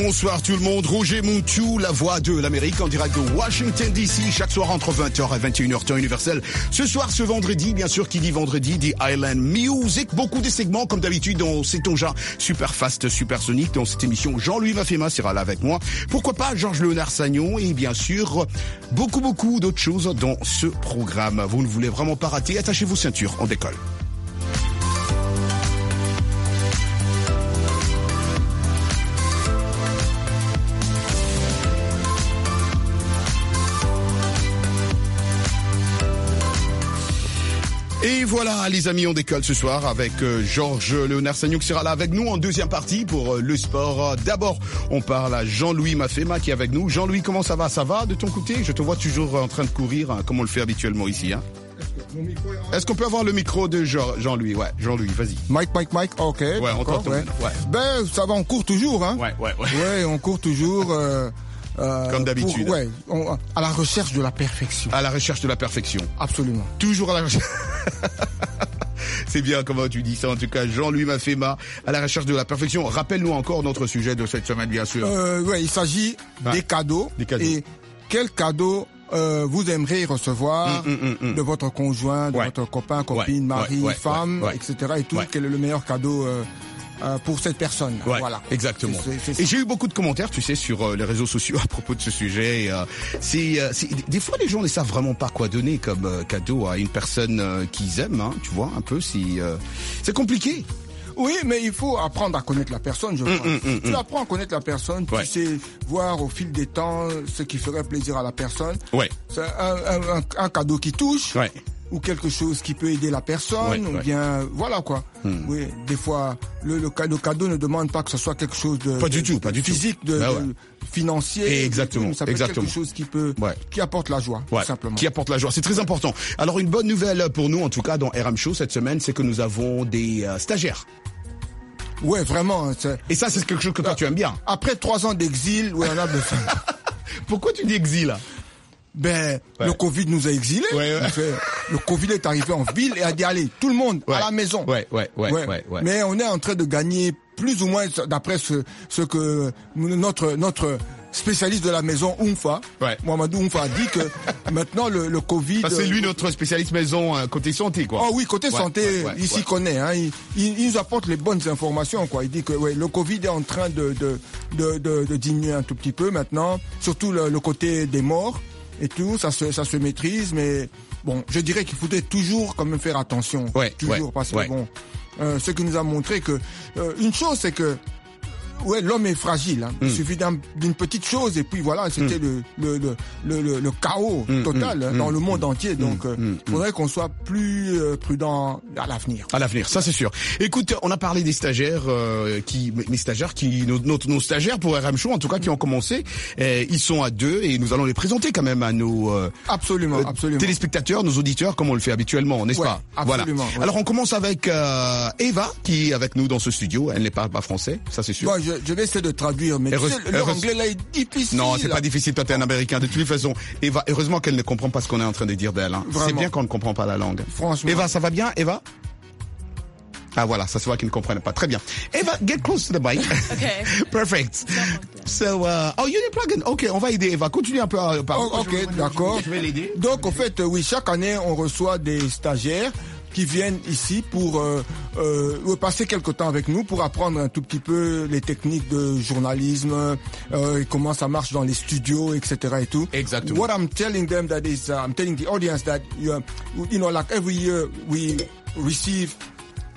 Bonsoir tout le monde, Roger Montou, la voix de l'Amérique en direct de Washington DC, chaque soir entre 20h et 21h temps universel. Ce soir, ce vendredi, bien sûr, qui dit vendredi, dit Island Music. Beaucoup de segments, comme d'habitude, dans C'est ton genre super fast, super sonique. Dans cette émission, Jean-Louis Mafema sera là avec moi. Pourquoi pas Georges-Léonard Sagnon et bien sûr, beaucoup d'autres choses dans ce programme. Vous ne voulez vraiment pas rater, attachez vos ceintures, on décolle. Et voilà, les amis, on décolle ce soir avec Georges-Léonard Sagnon qui sera là avec nous en deuxième partie pour le sport. D'abord, on parle à Jean-Louis Mafema qui est avec nous. Jean-Louis, comment ça va? Ça va de ton côté? Je te vois toujours en train de courir, hein, comme on le fait habituellement ici. Hein. Est-ce qu'on peut avoir le micro de Jean-Louis? Ouais, Jean-Louis, vas-y. Mike, ok. Ouais, on t'entend. Ouais. Ben, ça va, on court toujours, hein. Ouais. Ouais, on court toujours. Comme d'habitude. À la recherche de la perfection. À la recherche de la perfection. Absolument. Toujours à la recherche. C'est bien comment tu dis ça. En tout cas, Jean-Louis Mafema, à la recherche de la perfection. Rappelle-nous encore notre sujet de cette semaine, bien sûr. Il s'agit des cadeaux. Et quel cadeau vous aimeriez recevoir de votre conjoint, de votre copain, copine, mari, femme, etc. Et tout. Quel est le meilleur cadeau pour cette personne? Voilà. Exactement. Et j'ai eu beaucoup de commentaires, tu sais, sur les réseaux sociaux à propos de ce sujet. Des fois, les gens ne savent vraiment pas quoi donner comme cadeau à une personne qu'ils aiment, hein, tu vois, un peu. C'est compliqué. Oui, mais il faut apprendre à connaître la personne, je pense. Tu apprends à connaître la personne, tu sais voir au fil des temps ce qui ferait plaisir à la personne. Ouais. C'est un cadeau qui touche. Ouais. Ou quelque chose qui peut aider la personne, ou bien voilà quoi. Oui, des fois le cadeau ne demande pas que ce soit quelque chose de physique, de financier. Et exactement. Ça peut être quelque chose qui apporte la joie, tout simplement. Qui apporte la joie, c'est très important. Alors une bonne nouvelle pour nous, en tout cas dans RM Show cette semaine, c'est que nous avons des stagiaires. Ouais, vraiment. Et ça, c'est quelque chose que toi tu aimes bien. Après 3 ans d'exil, on a besoin. Pourquoi tu dis exil là? Le Covid nous a exilés. Le Covid est arrivé en ville et a dit allez, tout le monde à la maison. Mais on est en train de gagner plus ou moins d'après ce que notre spécialiste de la maison Oumfa, Mohamedou Oumfa, a dit que maintenant le Covid. C'est lui notre spécialiste maison côté santé quoi. Oh oui, côté santé, il s'y connaît. Hein, il nous apporte les bonnes informations quoi. Il dit que le Covid est en train de diminuer un tout petit peu maintenant, surtout le côté des morts. Et tout, ça se maîtrise, mais bon, je dirais qu'il faudrait toujours quand même faire attention. Parce que bon, ce qui nous a montré que une chose, c'est que l'homme est fragile. Hein. Il suffit d'une petite chose et puis voilà, c'était le chaos total dans le monde entier. Donc, il faudrait qu'on soit plus prudent à l'avenir. À l'avenir, ça c'est sûr. Écoute, on a parlé des stagiaires nos stagiaires pour RM Show, en tout cas, qui ont commencé. Ils sont à 2 et nous allons les présenter quand même à nos absolument. téléspectateurs, nos auditeurs, comme on le fait habituellement, n'est-ce pas? Absolument. Voilà. Alors on commence avec Eva, qui est avec nous dans ce studio. Elle ne parle pas français, ça c'est sûr. Bon, je vais essayer de traduire, mais l'anglais là est difficile. Non, c'est pas difficile, toi t'es un Américain. De toute façon, Eva, heureusement qu'elle ne comprend pas ce qu'on est en train de dire d'elle. Hein. C'est bien qu'on ne comprend pas la langue. Franchement. Eva, ça va bien, Eva? Ah voilà, ça se voit qu'ils ne comprennent pas. Très bien. Eva, get close to the mic. Okay. Perfect. So, you need plug in. Ok, on va aider Eva. Continue un peu à parler. Ok, d'accord. Je vais l'aider. Donc, en fait, chaque année, on reçoit des stagiaires qui viennent ici pour passer quelque temps avec nous pour apprendre un tout petit peu les techniques de journalisme, comment ça marche dans les studios, etc. et tout. Exactement. What I'm telling them that is, I'm telling the audience that you know, like every year we receive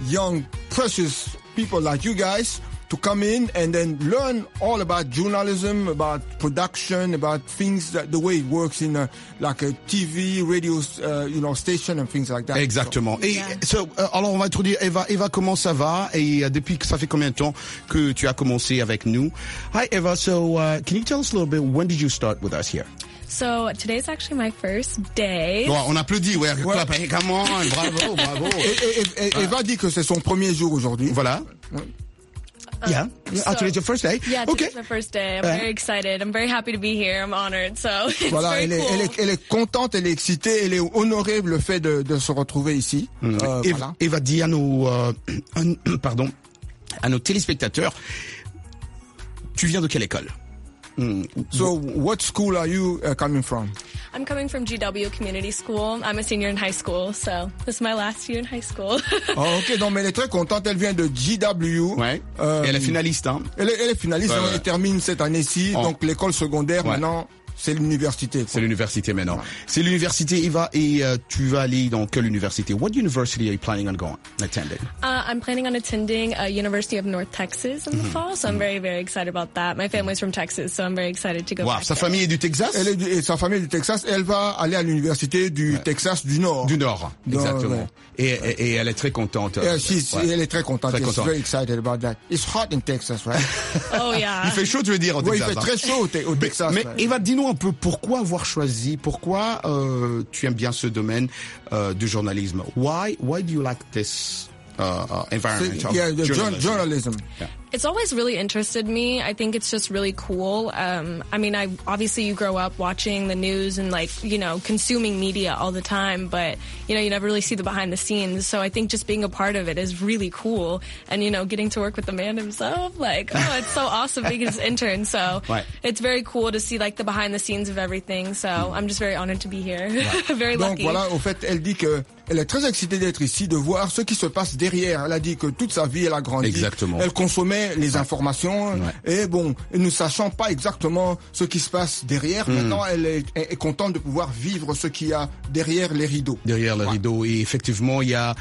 young, precious people like you guys to come in and then learn all about journalism, about production, about things that the way it works in like a TV, radio, station and things like that. Exactement. Et alors on va introduire Eva. Eva, comment ça va? Et depuis que ça fait combien de temps que tu as commencé avec nous? Hi Eva. So can you tell us a little bit, when did you start with us here? So today's actually my first day. Bon, on applaudit, clap, hey, come on, bravo. Et Eva dit que c'est son premier jour aujourd'hui. Voilà. Yeah. Today's your first day. Yeah, today's my first day. I'm very excited. I'm very happy to be here. I'm honored. So it's voilà, very cool. Elle est contente, elle est excitée, elle est honorée le fait de se retrouver ici. Voilà. Eva dit à nos téléspectateurs, Tu viens de quelle école? So, what school are you coming from? I'm coming from GW Community School. I'm a senior in high school, so this is my last year in high school. Oh, ok, donc mais elle est très contente. Elle vient de GW. Ouais. Et elle est finaliste, hein? Elle est finaliste. Ouais, Elle termine cette année-ci. Donc l'école secondaire maintenant. C'est l'université. C'est l'université maintenant. C'est l'université, Eva, et tu vas aller dans quelle université? What university are you planning on going, attending? I'm planning on attending University of North Texas in the fall, so I'm very, very excited about that. My family's from Texas, so I'm very excited to go back Sa there. famille est du Texas? Et sa famille est du Texas. Elle va aller à l'université du Texas du Nord. Du Nord, exactement. Et elle est très contente. Elle est très contente. Très contente. She's very excited about that. It's hot in Texas, right? Oh yeah. Il fait chaud, tu veux dire, au Texas? Oui, il fait très chaud au Texas. Mais Eva, dis-nous un peu pourquoi avoir choisi, pourquoi tu aimes bien ce domaine du journalisme? Why do you like this environment of journalism? Yeah. It's always really interested me. I think it's just really cool. I mean, obviously you grow up watching the news and consuming media all the time, but you never really see the behind the scenes. So I think just being a part of it is really cool. And getting to work with the man himself, it's so awesome being his intern. So it's very cool to see the behind the scenes of everything. So I'm just very honored to be here. Very lucky. Donc voilà, au fait, elle dit que elle est très excitée d'être ici, de voir ce qui se passe derrière. Elle a dit que toute sa vie, elle a grandi. Exactement. Elle consommait les informations et ne sachant pas exactement ce qui se passe derrière, maintenant elle est contente de pouvoir vivre ce qu'il y a derrière les rideaux. Derrière les rideaux. Et effectivement, il y a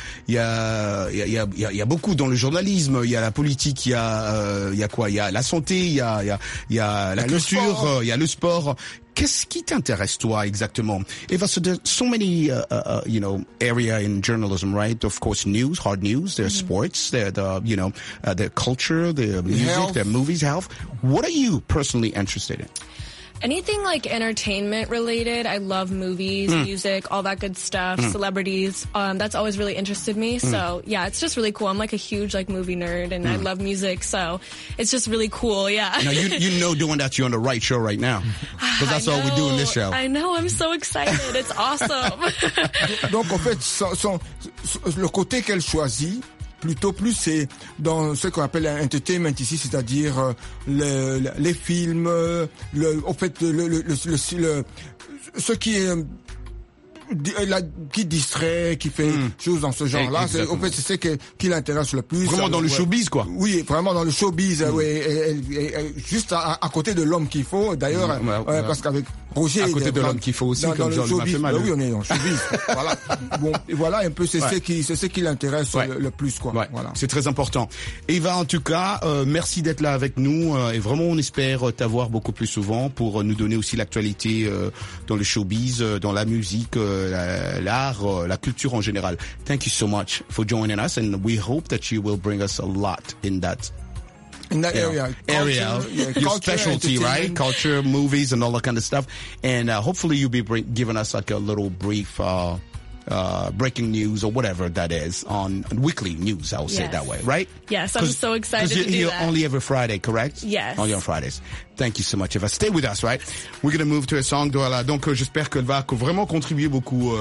beaucoup dans le journalisme. Il y a la politique, il y a quoi? Il y a la santé, il y a la culture, il y a le sport. Qu'est-ce qui t'intéresse, toi, exactement? Eva, so there's so many, area in journalism, right? Of course, news, hard news, there's sports, there's the culture, the music, the movies, health. What are you personally interested in? Anything entertainment related. I love movies, music, all that good stuff, celebrities. That's always really interested me. So yeah, it's just really cool. I'm a huge movie nerd and I love music. So it's just really cool. Yeah. Now doing that, you're on the right show right now. Because that's all we do in this show. I know. I'm so excited. It's awesome. Donc en fait, le côté qu'elle choisit, plutôt plus c'est dans ce qu'on appelle entertainment ici, c'est-à-dire les films, ce qui est qui distrait, qui fait choses dans ce genre-là. En fait, c'est ce qui l'intéresse le plus. Vraiment dans le showbiz, quoi. Oui, vraiment dans le showbiz. Juste à côté de l'homme qu'il faut. D'ailleurs, parce qu'avec Roger... À côté de l'homme qu'il faut aussi, comme Jean-Louis Maffemal. Oui, on est dans le showbiz. Voilà. Bon, voilà un peu, c'est ce qui l'intéresse le plus, quoi. Ouais. Voilà. C'est très important. Eva, en tout cas, merci d'être là avec nous. Et vraiment, on espère t'avoir beaucoup plus souvent pour nous donner aussi l'actualité dans le showbiz, dans la musique, l'art, la culture en général. Thank you so much for joining us, and we hope that you will bring us a lot in that area. Your specialty, right? Culture, movies, and all that kind of stuff. And hopefully you'll be giving us a little brief breaking news or whatever that is on weekly news, I will say it that way, right? Yes, I'm so excited to do that. Because you're here only every Friday, correct? Yes. Only on Fridays. Thank you so much, Eva. Stay with us, right? We're going to move to a song. Voilà. Donc, j'espère qu'elle va vraiment contribuer beaucoup,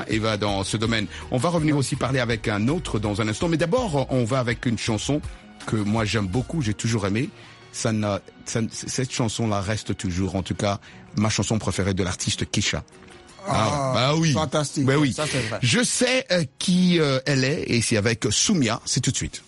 Eva, dans ce domaine. On va revenir aussi parler avec un autre dans un instant. Mais d'abord, on va avec une chanson que moi j'aime beaucoup, j'ai toujours aimé. Cette chanson-là reste toujours, en tout cas, ma chanson préférée de l'artiste Kesha. Bah oui. Fantastique. Bah oui. Ça, c'est vrai. Je sais qui elle est, et c'est avec Soumia, c'est tout de suite.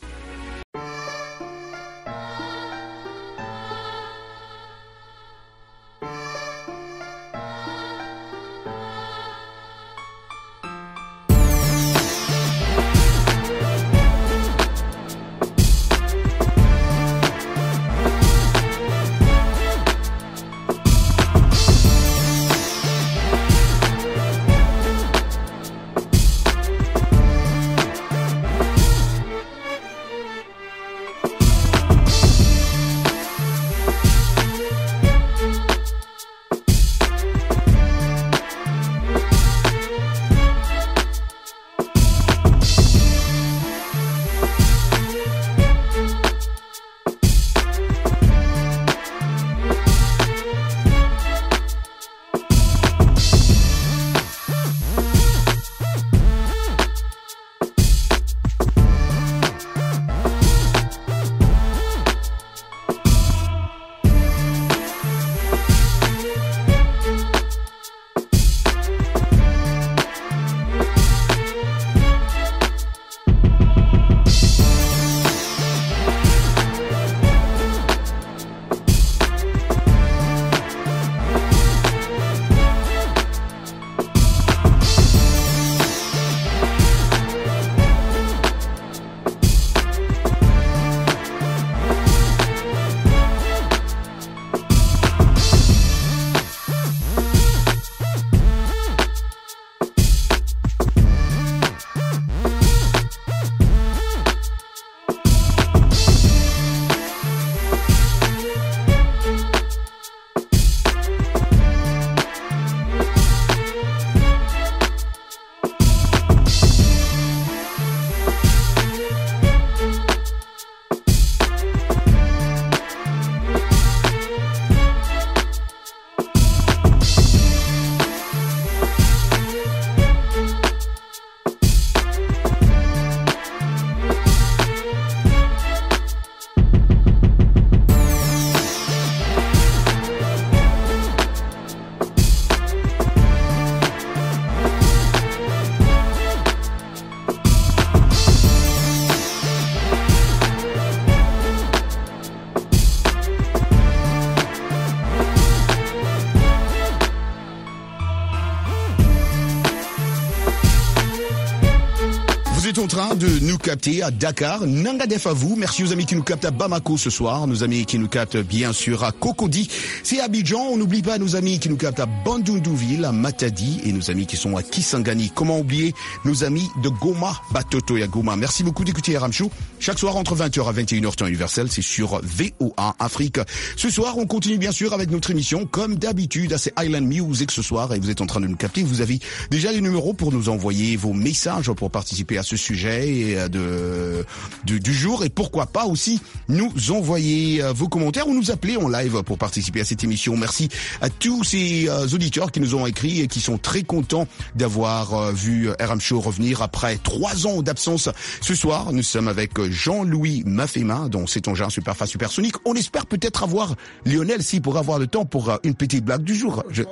êtes en train de nous capter à Dakar, Nangadef à vous. Merci aux amis qui nous captent à Bamako ce soir, nos amis qui nous captent bien sûr à Cocody. C'est Abidjan, on n'oublie pas nos amis qui nous captent à Bandundouville, à Matadi et nos amis qui sont à Kisangani. Comment oublier nos amis de Goma, Batoto et à Goma. Merci beaucoup d'écouter RM Show. Chaque soir entre 20h à 21h temps universel, c'est sur VOA Afrique. Ce soir, on continue bien sûr avec notre émission comme d'habitude à ces Island Music ce soir et vous êtes en train de nous capter. Vous avez déjà les numéros pour nous envoyer vos messages pour participer à ce sujet et du jour et pourquoi pas aussi nous envoyer vos commentaires ou nous appeler en live pour participer à cette émission. Merci à tous ces auditeurs qui nous ont écrit et qui sont très contents d'avoir vu RM Show revenir après 3 ans d'absence. Ce soir, nous sommes avec Jean-Louis Mafema, dont c'est engin Superfast Supersonique. On espère peut-être avoir Lionel s'il pourra avoir le temps pour une petite blague du jour. Je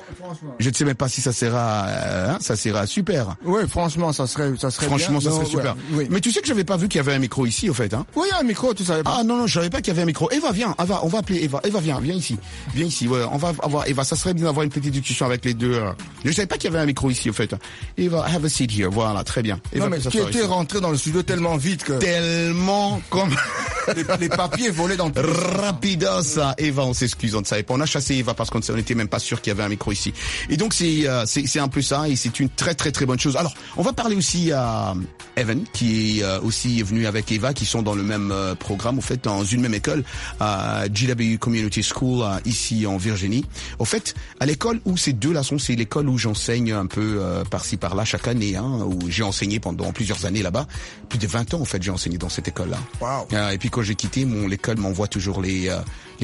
ne sais même pas si ça sera super. Oui, franchement, ça serait franchement, bien. Ça serait super. Oui. Mais tu sais que j'avais pas vu qu'il y avait un micro ici, au fait, hein? Oui, il y a un micro, tu savais pas? Ah, non, je savais pas qu'il y avait un micro. Eva, viens. On va appeler Eva. Eva, viens ici. Ouais, on va avoir Eva. Ça serait bien d'avoir une petite discussion avec les deux. Je savais pas qu'il y avait un micro ici, au fait. Eva, have a seat here. Voilà, très bien. Eva, non, mais tu étais rentré dans le studio tellement vite que... Tellement comme... les papiers volaient dans le... Rapido, ça. Eva, on s'excuse, on ne savait pas. On a chassé Eva parce qu'on n'était même pas sûr qu'il y avait un micro ici. Et donc, c'est un peu ça et c'est une très, très, très bonne chose. Alors, on va parler aussi à Evan, qui est aussi venu avec Eva, qui sont dans le même programme, au fait, dans une même école, à GW Community School, ici en Virginie. Au fait, à l'école où ces deux-là sont, c'est l'école où j'enseigne un peu par-ci par-là chaque année, où j'ai enseigné pendant plusieurs années là-bas. Plus de 20 ans, en fait, j'ai enseigné dans cette école-là. Wow. Et puis quand j'ai quitté, l'école m'envoie toujours les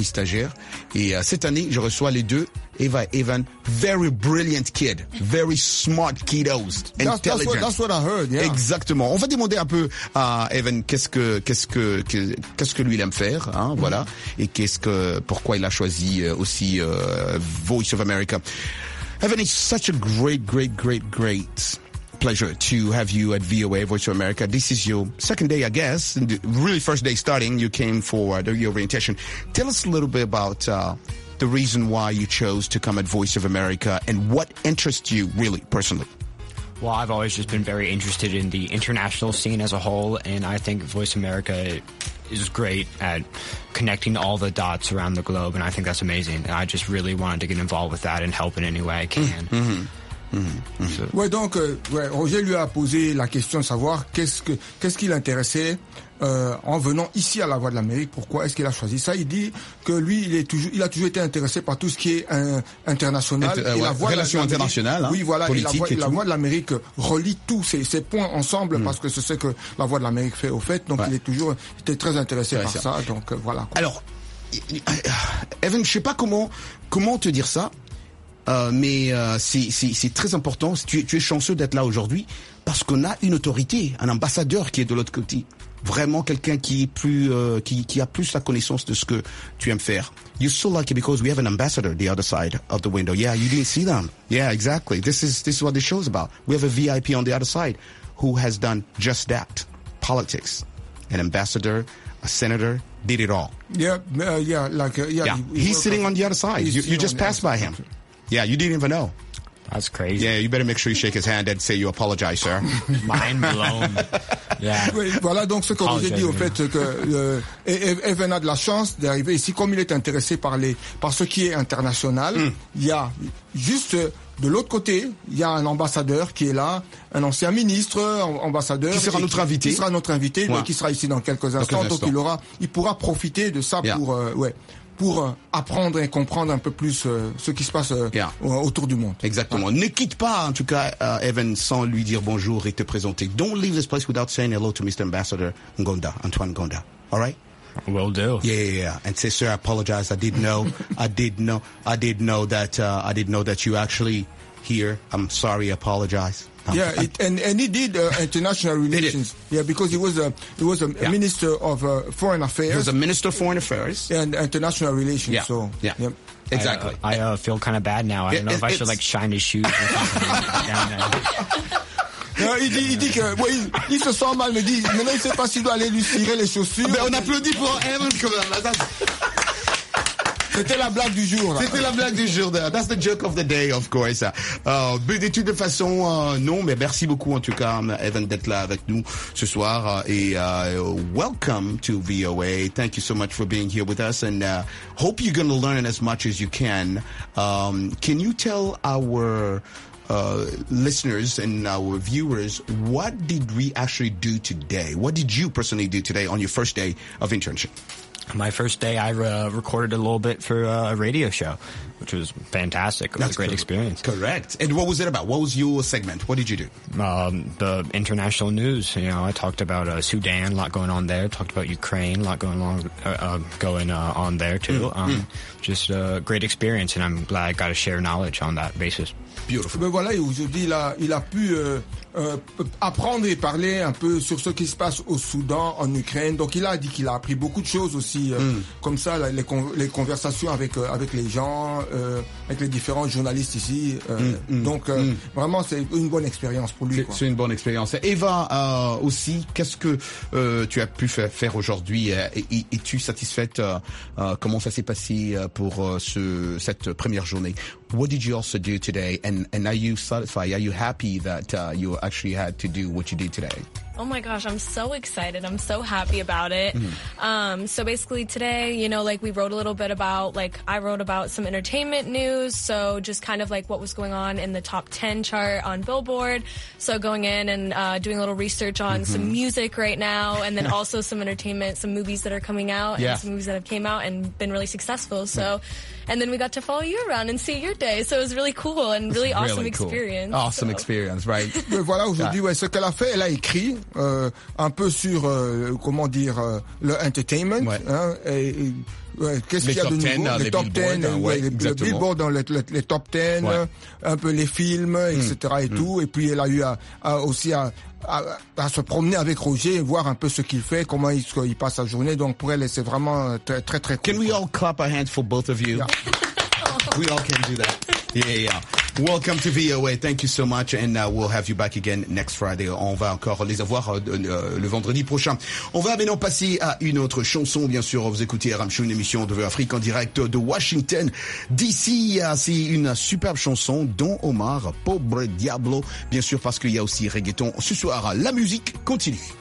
stagiaires. Et cette année, je reçois les deux. Eva, Evan, very brilliant kid, very smart kiddos, intelligent. That's what I heard, yeah. Exactement. On va demander un peu à Evan qu'est-ce que lui il aime faire, hein, voilà, et pourquoi il a choisi aussi Voice of America. Evan, it's such a great pleasure to have you at VOA Voice of America. This is your second day, I guess, and the really first day starting. You came for the orientation. Tell us a little bit about the reason why you chose to come at Voice of America and what interests you really personally. Well, I've always just been very interested in the international scene as a whole, and I think Voice America is great at connecting all the dots around the globe, and I think that's amazing. And I just really wanted to get involved with that and help in any way I can. Ouais, donc Roger lui a posé la question de savoir qu'est-ce qui l'intéressait en venant ici à la Voix de l'Amérique. Pourquoi est-ce qu'il a choisi ça? Il dit que lui, il a toujours été intéressé par tout ce qui est international et la Voix relations internationales, oui, voilà, politique et la Voix de l'Amérique relie tous ces points ensemble parce que c'est ce que la Voix de l'Amérique fait au fait. Donc il était très intéressé par ça. Donc voilà. Alors, Evan, je sais pas comment te dire ça. Mais c'est très important. Tu es chanceux d'être là aujourd'hui parce qu'on a une autorité, un ambassadeur qui est de l'autre côté. Vraiment quelqu'un qui est plus qui a plus la connaissance de ce que tu aimes faire. You're so lucky because we have an ambassador the other side of the window. Yeah, you didn't see them. Yeah, exactly. This is what the show's about. We have a VIP on the other side who has done just that. Politics. An ambassador, a senator, did it all. Yeah. He's sitting on the other side. You just passed by him. Yeah, you didn't even know. That's crazy. Yeah, you better make sure you shake his hand and say you apologize, sir. Mind blown. Yeah. Oui, voilà donc ce que vous avez dit au fait que Evan a de la chance d'arriver ici comme il est intéressé par ce qui est international. Il y a juste de l'autre côté, il y a un ambassadeur qui est là, un ancien ministre, ambassadeur qui sera notre invité, ouais. Qui sera ici dans quelques instants. Donc il pourra profiter de ça pour apprendre et comprendre un peu plus ce qui se passe autour du monde. Exactement. Ne quitte pas, en tout cas, Evan, sans lui dire bonjour et te présenter. Don't leave this place without saying hello to Mr. Ambassador Antoine Ngonda. All right? Will do. Yeah. And say, sir, I apologize. I didn't know that you actually here. I'm sorry. I apologize. Yeah, and he did international relations. Yeah, because he was a minister of foreign affairs. He was a minister of foreign affairs and international relations. Yeah. So yeah. Exactly. I feel kind of bad now. I don't know if I should shine his shoes or something down there. Il dit que il se sent mal, mais dit maintenant il sait pas s'il doit aller lui cirer les chaussures. Mais on applaudit pour Evan quand même. C'était la blague du jour. C'était la blague du jour. That's the joke of the day, of course. Mais de toute façon, non, mais merci beaucoup en tout cas, Evan, d'être là avec nous ce soir. Et welcome to VOA. Thank you so much for being here with us, and hope you're going to learn as much as you can. Can you tell our listeners and our viewers, what did we actually do today? What did you personally do today on your first day of internship? My first day, I recorded a little bit for a radio show, which was fantastic. It was a great experience. Correct. And what was it about? What was your segment? What did you do? The international news. You know, I talked about Sudan, a lot going on there. Talked about Ukraine, a lot going on there too. Just a great experience, and I'm glad I got to share knowledge on that basis. Beautiful. Mais voilà, aujourd'hui, il a pu apprendre et parler un peu sur ce qui se passe au Soudan, en Ukraine. Donc, il a dit qu'il a appris beaucoup de choses aussi, comme ça, les conversations avec les gens, avec les différents journalistes ici. Donc, vraiment, c'est une bonne expérience pour lui. C'est une bonne expérience. Eva, aussi, qu'est-ce que tu as pu faire aujourd'hui? Es-tu satisfaite? Comment ça s'est passé pour cette première journée? What did you also do today? And are you satisfied? Are you happy that you actually had to do what you did today? Oh my gosh, I'm so excited. I'm so happy about it. So basically today, you know, like we wrote a little bit about, like I wrote about some entertainment news. So just kind of like what was going on in the top 10 chart on Billboard. So going in and doing a little research on some music right now, and then also some entertainment, some movies that are coming out and some movies that have came out and been really successful. So, and then we got to follow you around and see your day. So it was really cool and really awesome experience. Awesome experience, right? Mais voilà, aujourd'hui, ce qu'elle a fait, elle a écrit un peu sur, comment dire, le entertainment. Hein, qu'est-ce qu'il y a de nouveau? Les top 10, le Billboard dans les top 10, un peu les films, etc. et tout. Et puis elle a eu aussi à se promener avec Roger, voir un peu ce qu'il fait, comment il passe sa journée. Donc pour elle, c'est vraiment très très cool. Can we all clap our hands for both of you? Yeah. We all can do that. Yeah. Welcome to VOA. Thank you so much, and we'll have you back again next Friday. On va encore les avoir le vendredi prochain. On va maintenant passer à une autre chanson, bien sûr. Vous écoutez RM Show, une émission de VOA Afrique en direct de Washington DC. C'est une superbe chanson, Don Omar, Pobre Diablo, bien sûr, parce qu'il y a aussi reggaeton. Ce soir, la musique continue.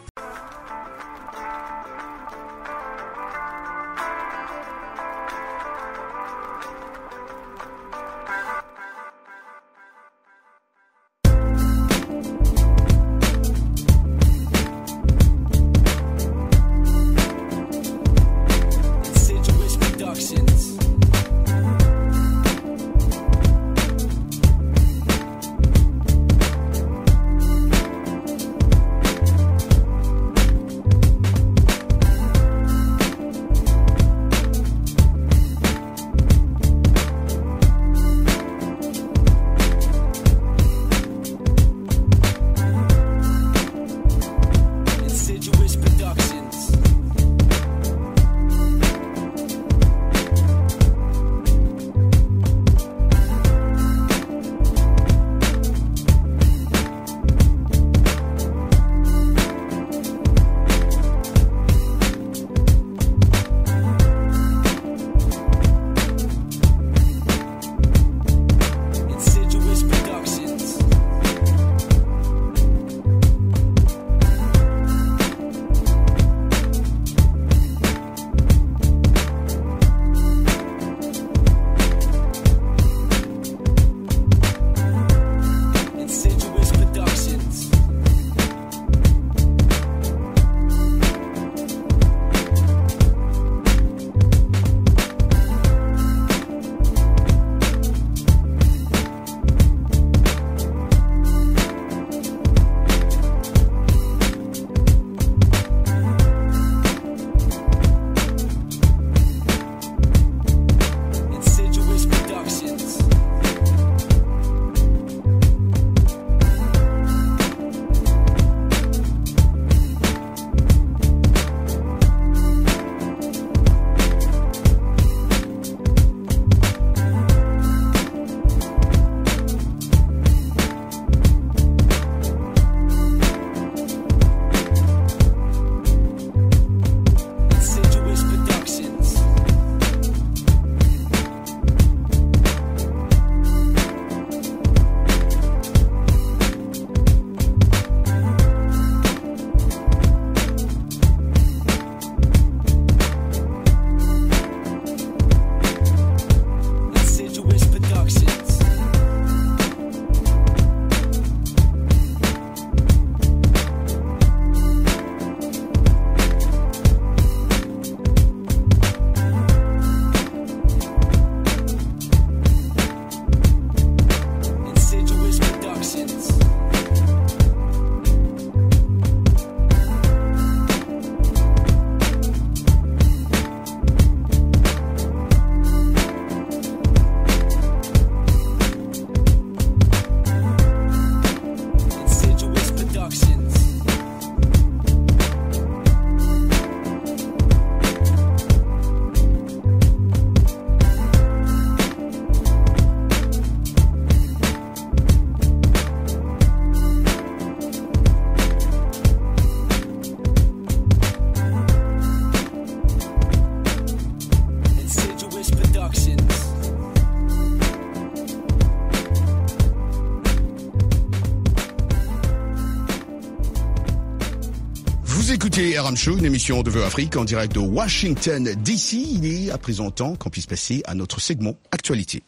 Vous écoutez RM Show, une émission de Vœux Afrique en direct de Washington DC. Il est à présent temps qu'on puisse passer à notre segment Actualité.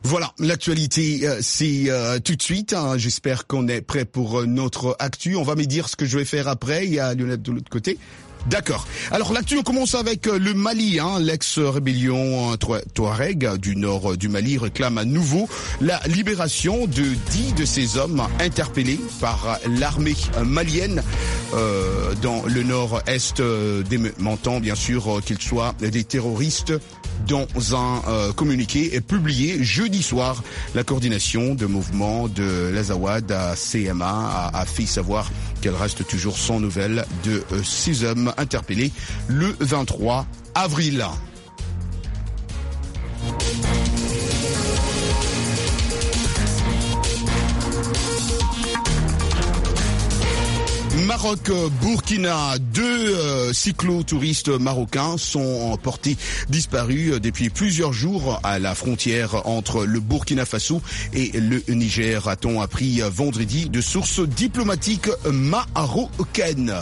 Voilà, l'actualité, c'est tout de suite. Hein. J'espère qu'on est prêt pour notre actu. On va me dire ce que je vais faire après. Il y a Lionel de l'autre côté. D'accord. Alors l'actu, on commence avec le Mali. L'ex-rébellion Touareg du nord du Mali réclame à nouveau la libération de 10 de ces hommes interpellés par l'armée malienne dans le nord-est, démentant bien sûr qu'ils soient des terroristes. Dans un communiqué publié jeudi soir, la coordination de mouvement de l'Azawad à CMA a fait savoir qu'elle reste toujours sans nouvelles de 6 hommes interpellés le 23 avril. Maroc, Burkina, 2 cyclotouristes marocains sont portés disparus depuis plusieurs jours à la frontière entre le Burkina Faso et le Niger, a-t-on appris vendredi de sources diplomatiques marocaines.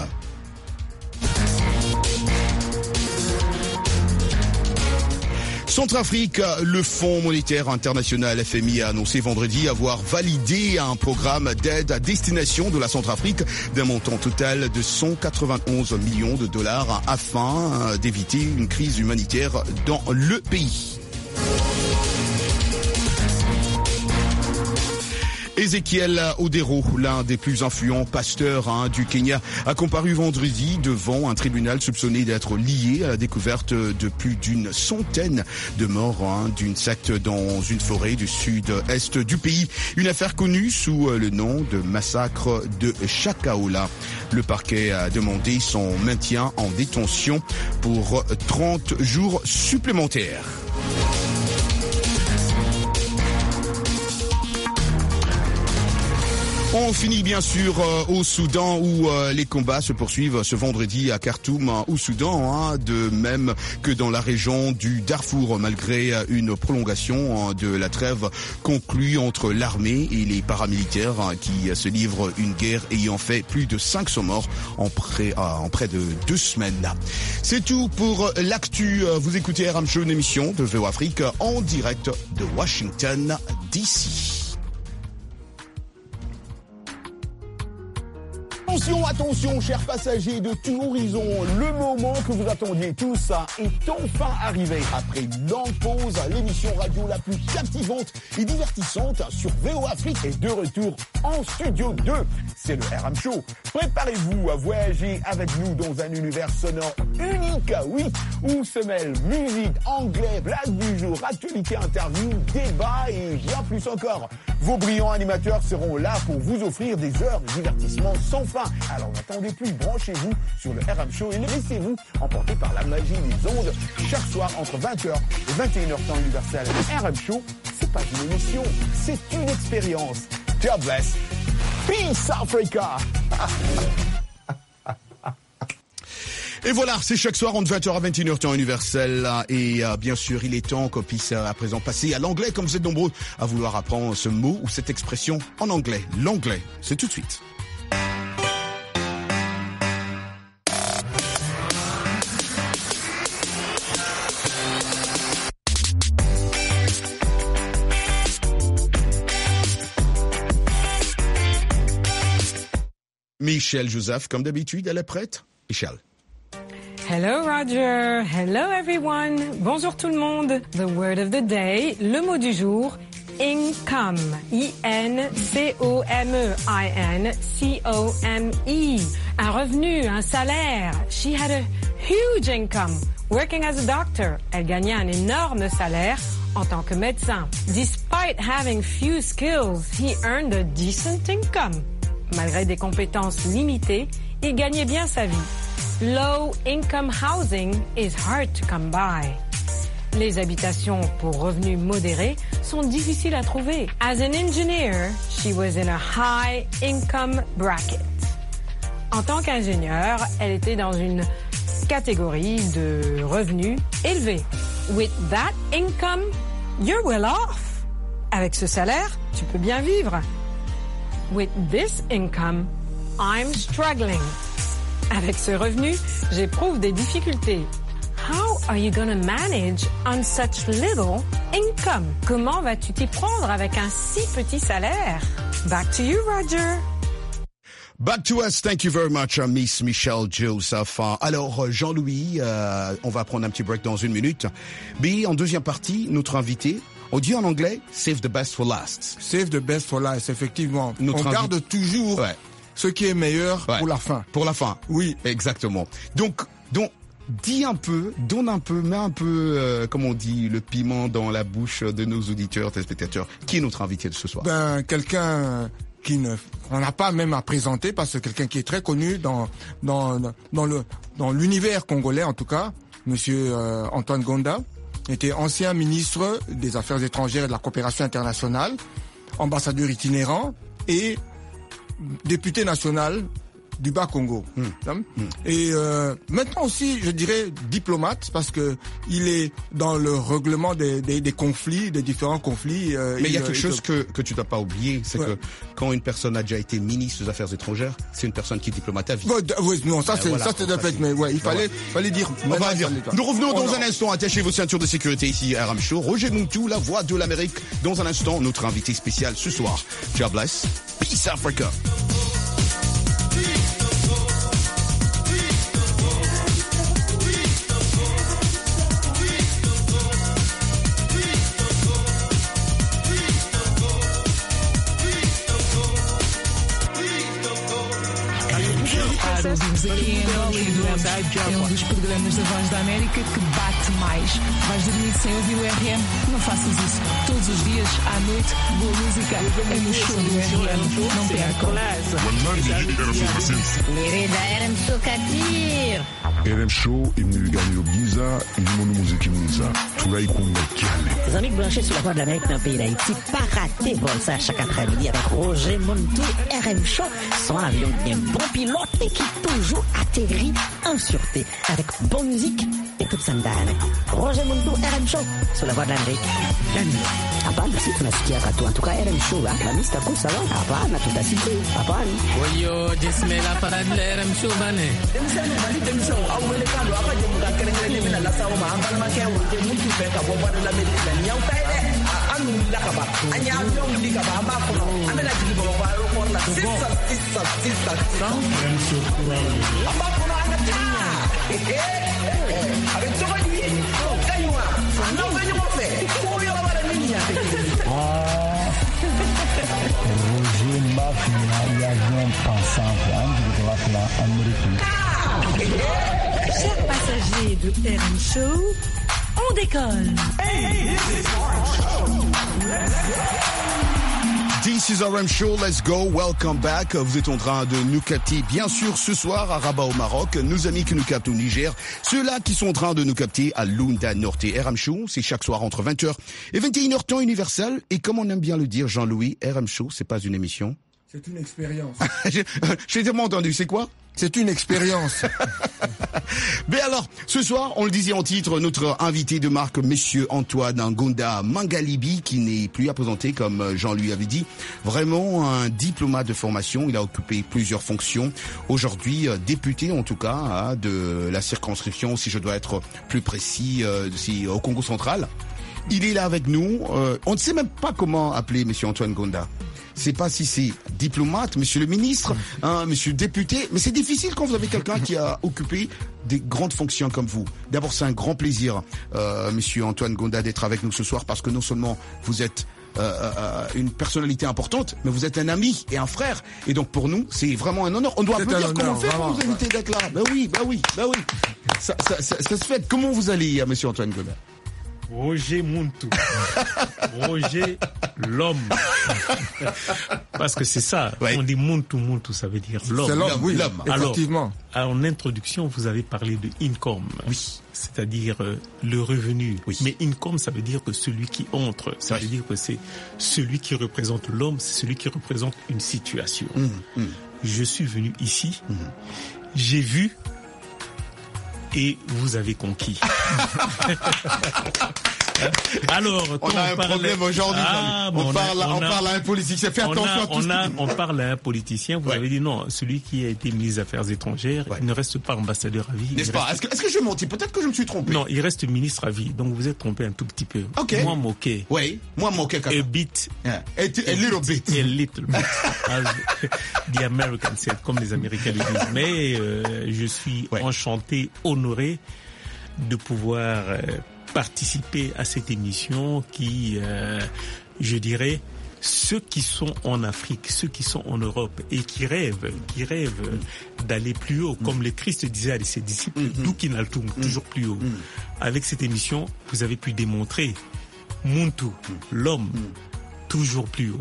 Centrafrique, le Fonds monétaire international FMI a annoncé vendredi avoir validé un programme d'aide à destination de la Centrafrique d'un montant total de 191 millions de dollars afin d'éviter une crise humanitaire dans le pays. Ezekiel Odero, l'un des plus influents pasteurs du Kenya, a comparu vendredi devant un tribunal soupçonné d'être lié à la découverte de plus d'une centaine de morts d'une secte dans une forêt du sud-est du pays. Une affaire connue sous le nom de massacre de Chakaola. Le parquet a demandé son maintien en détention pour 30 jours supplémentaires. On finit bien sûr au Soudan où les combats se poursuivent ce vendredi à Khartoum au Soudan, de même que dans la région du Darfour, malgré une prolongation de la trêve conclue entre l'armée et les paramilitaires qui se livrent une guerre ayant fait plus de 500 morts en près de 2 semaines. C'est tout pour l'actu. Vous écoutez RM Show, une émission de VO Afrique en direct de Washington DC. Attention, chers passagers de tout horizon, le moment que vous attendiez tous est enfin arrivé. Après une longue pause, l'émission radio la plus captivante et divertissante sur VO Afrique est de retour en studio 2. C'est le RM Show. Préparez-vous à voyager avec nous dans un univers sonore unique, oui, où se mêlent musique, anglais, blague du jour, actualité, interview, débat et bien plus encore. Vos brillants animateurs seront là pour vous offrir des heures de divertissement sans fin. Alors n'attendez plus, branchez-vous sur le RM Show et laissez-vous emporter par la magie des ondes chaque soir entre 20h et 21h temps universel. Le RM Show, c'est pas une émission, c'est une expérience. God bless. Peace Africa. Et voilà, c'est chaque soir entre 20h à 21h temps universel. Et bien sûr, il est temps qu'on puisse à présent passer à l'anglais, comme vous êtes nombreux à vouloir apprendre ce mot ou cette expression en anglais. L'anglais, c'est tout de suite. Michelle Joseph, comme d'habitude, elle est prête? Michelle. Hello Roger, hello everyone. Bonjour tout le monde. The word of the day, le mot du jour, income. I-N-C-O-M-E. I-N-C-O-M-E. Un revenu, un salaire. She had a huge income. Working as a doctor, elle gagnait un énorme salaire en tant que médecin. Despite having few skills, he earned a decent income. Malgré des compétences limitées, il gagnait bien sa vie. Low income housing is hard to come by. Les habitations pour revenus modérés sont difficiles à trouver. As an engineer, she was in a high income bracket. En tant qu'ingénieure, elle était dans une catégorie de revenus élevés. With that income, you're well off. Avec ce salaire, tu peux bien vivre. With this income, I'm struggling. Avec ce revenu, j'éprouve des difficultés. How are you gonna manage on such little income? Comment vas-tu t'y prendre avec un si petit salaire? Back to you, Roger. Back to us. Thank you very much, Miss Michelle Joseph. Alors, Jean-Louis, on va prendre un petit break dans une minute. Mais en deuxième partie, notre invité, on dit en anglais, save the best for last. Save the best for last, effectivement. On garde toujours ce qui est meilleur pour la fin. Pour la fin. Oui. Exactement. Donc, dis un peu, donne un peu, mets un peu, comme on dit, le piment dans la bouche de nos auditeurs, téléspectateurs. Qui est notre invité de ce soir? Quelqu'un on n'a pas même à présenter parce que quelqu'un qui est très connu dans l'univers congolais en tout cas, monsieur Antoine Gonda, était ancien ministre des Affaires étrangères et de la coopération internationale, ambassadeur itinérant et député national du Bas-Congo. Et maintenant aussi, je dirais diplomate, parce que il est dans le règlement des conflits, des différents conflits. Mais il y a quelque chose que tu n'as pas oublié, c'est que quand une personne a déjà été ministre des Affaires étrangères, c'est une personne qui est diplomate à vie. Oui, non, ça c'est de fait, mais ouais, il fallait dire. Nous revenons dans un instant. Attachez vos ceintures de sécurité ici à RM Show. Roger Muntu, la voix de l'Amérique. Dans un instant, notre invité spécial ce soir. God bless. Peace Africa. Ouvimos aqui em é um dos programas da Voz da América que bate mais. Vais dormir sem ouvir o RM? Não faças isso. Todos os dias, à noite, boa música é no show do RM. Não percam. RM Show Kadir. RM Show imnigani Giza imonu muziki mwiza tunaikunga kiale. Les amis branchés sur la Voix de l'Amérique dans le pays d'Haïti, pas rater vol ça chaque après-midi avec Roger Muntu. RM Show, son avion bien bon pilote et qui toujours atterrit en sûreté avec bonne musique et toute sandane. Roger Muntu, RM Show sur la Voix de l'Amérique. Hapana, si tunasikia katu. En tout cas, RM Show, la mista kusa wa. Hapana, tutasikia. Hapana. Oyo, jesmela para de RM Show bane. Roger Mafia, il y a un pensant Chers passagers de RM Show, on décolle. This is RM Show, let's go, welcome back. Vous êtes en train de nous capter, bien sûr, ce soir à Rabat au Maroc, nos amis qui nous captent au Niger, ceux-là qui sont en train de nous capter à Lunda Norte. RM Show, c'est chaque soir entre 20h et 21h temps universel. Et comme on aime bien le dire, Jean-Louis, RM Show, c'est pas une émission. C'est une expérience. J'ai tellement entendu, c'est quoi? C'est une expérience. Mais alors, ce soir, on le disait en titre, notre invité de marque, Monsieur Antoine Gonda Mangalibi, qui n'est plus à présenter, comme Jean lui avait dit, vraiment un diplomate de formation. Il a occupé plusieurs fonctions. Aujourd'hui, député, en tout cas, de la circonscription, si je dois être plus précis, au Congo central. Il est là avec nous. On ne sait même pas comment appeler Monsieur Antoine Gonda. C'est pas si c'est diplomate, monsieur le ministre, monsieur le député, mais c'est difficile quand vous avez quelqu'un qui a occupé des grandes fonctions comme vous. D'abord, c'est un grand plaisir, monsieur Antoine Gonda, d'être avec nous ce soir, parce que non seulement vous êtes une personnalité importante, mais vous êtes un ami et un frère. Et donc pour nous, c'est vraiment un honneur. On doit applaudir. Comment on fait pour vous inviter d'être là? Bah oui. Ça se fait. Comment vous allez, monsieur Antoine Gonda? Roger Muntu. Roger l'homme. Parce que c'est ça. Ouais. On dit Muntu, ça veut dire l'homme. C'est l'homme, oui, l'homme. Effectivement. Alors, en introduction, vous avez parlé de income. Oui. C'est-à-dire le revenu. Oui. Mais income, ça veut dire que celui qui entre. Ça veut dire que c'est celui qui représente l'homme, c'est celui qui représente une situation. Je suis venu ici. J'ai vu. Et vous avez conquis. Alors, on a un problème aujourd'hui. On parle à un politicien. Fais attention à tout ça. On parle à un politicien. Vous avez dit non, celui qui a été ministre des Affaires étrangères, il ne reste pas ambassadeur à vie. N'est-ce pas? Est-ce que je mentis? Peut-être que je me suis trompé. Non, il reste ministre à vie. Donc vous êtes trompé un tout petit peu. Okay. Moi moqué. Oui, moi moqué. A bit. Yeah. A little bit. A little bit. As the Americans said, comme les Américains le disent. Mais je suis enchanté, honoré de pouvoir participer à cette émission qui, je dirais, ceux qui sont en Afrique, ceux qui sont en Europe et qui rêvent d'aller plus haut, comme le Christ disait à ses disciples, Dukinaltum, toujours plus haut. Avec cette émission, vous avez pu démontrer Muntu, l'homme, toujours plus haut.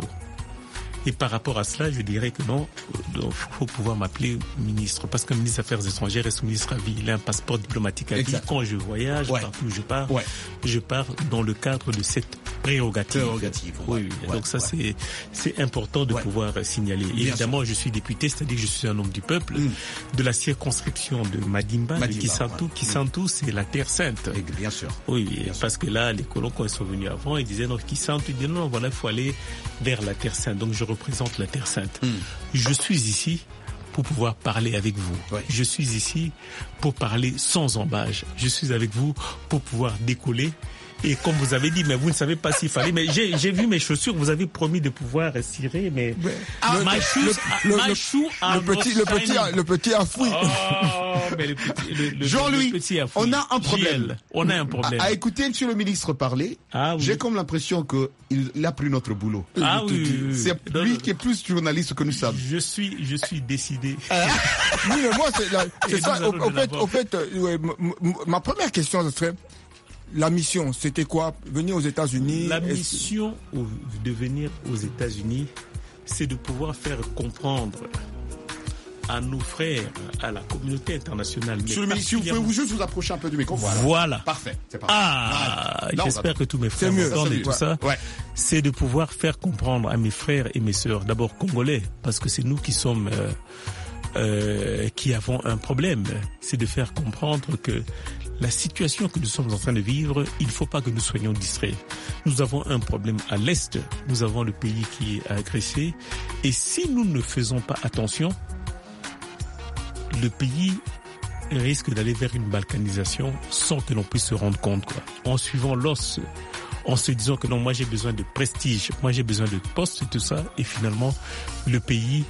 Et par rapport à cela, je dirais que non, il faut pouvoir m'appeler ministre. Parce qu'un ministre des Affaires étrangères reste ministre à vie. Il a un passeport diplomatique à vie. Quand je voyage, partout où je pars dans le cadre de cette prérogative. Oui. Donc ça, c'est important de pouvoir signaler. Évidemment, je suis député, c'est-à-dire que je suis un homme du peuple, de la circonscription de Madimba, de Kisantu. Kisantu, c'est la Terre Sainte. Bien sûr. Oui, parce que là, les colons, quand ils sont venus avant, ils disaient non, Kisantu, ils disaient non, voilà, il faut aller vers la Terre Sainte. Donc je représente la Terre Sainte. Je suis ici pour pouvoir parler avec vous. Je suis ici pour parler sans embâche. Je suis avec vous pour pouvoir décoller. Et comme vous avez dit, mais vous ne savez pas s'il fallait. Mais j'ai vu mes chaussures. Vous avez promis de pouvoir cirer, mais le petit a fouillé. Jean-Louis, on a un problème. On a un problème. À écouter Monsieur le ministre parler, j'ai comme l'impression que il a pris notre boulot. C'est lui qui est plus journaliste que nous sommes. Je suis décidé. Oui, mais moi c'est ça. Au fait, ma première question ce serait. La mission, c'était quoi? Venir aux États-Unis? La mission de venir aux États-Unis, c'est de pouvoir faire comprendre à nos frères, à la communauté internationale. Monsieur le ministre, vous pouvez juste vous approcher un peu du micro. Voilà. Parfait. C'est parfait. J'espère que tous mes frères m'entendent et tout ça. C'est de pouvoir faire comprendre à mes frères et mes sœurs, d'abord congolais, parce que c'est nous qui sommes... qui avons un problème. C'est de faire comprendre que la situation que nous sommes en train de vivre, il ne faut pas que nous soyons distraits. Nous avons un problème à l'Est, nous avons le pays qui est agressé, et si nous ne faisons pas attention, le pays risque d'aller vers une balkanisation sans que l'on puisse se rendre compte, en suivant l'os, en se disant que non, moi j'ai besoin de prestige, moi j'ai besoin de poste et tout ça, et finalement le pays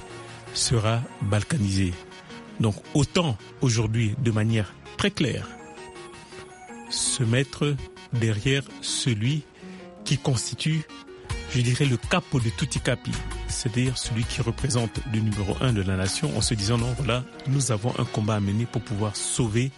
sera balkanisé. Donc autant aujourd'hui, de manière très claire, se mettre derrière celui qui constitue, je dirais, le capo de tutti capi, c'est-à-dire celui qui représente le numéro 1 de la nation, en se disant non, voilà, nous avons un combat à mener pour pouvoir sauver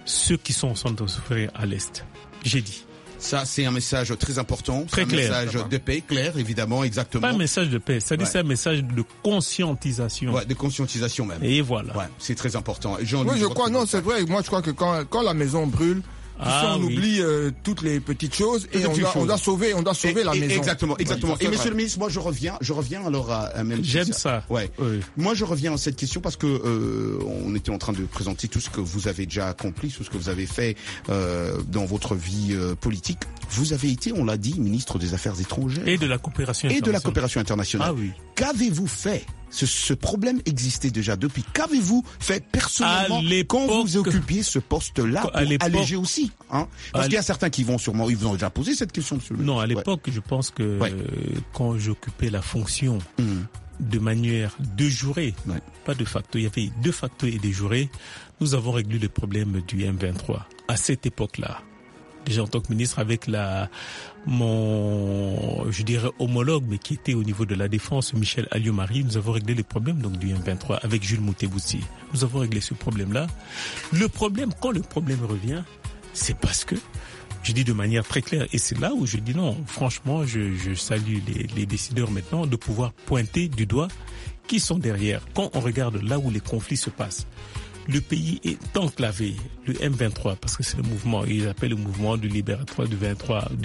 ceux qui sont en train de souffrir à l'Est. J'ai dit. Ça, c'est un message très important. Très clair. Un message de paix, clair, évidemment, exactement. Pas un message de paix, c'est-à-dire c'est un message de conscientisation. De conscientisation même. Et voilà. C'est très important. Oui, je crois, non, c'est vrai. Moi, je crois que quand la maison brûle, on oublie toutes les petites choses et on doit sauver la maison. Exactement. Et monsieur le ministre, moi je reviens alors à même. J'aime ça. Oui. Moi je reviens à cette question parce que on était en train de présenter tout ce que vous avez déjà accompli, tout ce que vous avez fait dans votre vie politique. Vous avez été, on l'a dit, ministre des Affaires étrangères et de la coopération internationale. Ah oui. Qu'avez-vous fait? Ce problème existait déjà depuis. Qu'avez-vous fait personnellement quand vous occupiez ce poste-là pour alléger aussi, Parce qu'il y a certains qui vont sûrement, ils vous ont déjà posé cette question, monsieur le ministre. Non, à l'époque, je pense que quand j'occupais la fonction de manière de juré, pas de facto, il y avait de facto et de juré, nous avons réglé le problème du M23 à cette époque-là. Déjà en tant que ministre avec mon homologue, mais qui était au niveau de la défense, Michel Alliot-Marie, nous avons réglé les problèmes donc du M23 avec Jules Mouteboussi. Nous avons réglé ce problème-là. Le problème, quand le problème revient, c'est parce que, je dis de manière très claire, et c'est là où je dis non, franchement, je salue les décideurs maintenant de pouvoir pointer du doigt qui sont derrière. Quand on regarde là où les conflits se passent, le pays est enclavé, le M23, parce que c'est le mouvement, ils appellent le mouvement du libératoire du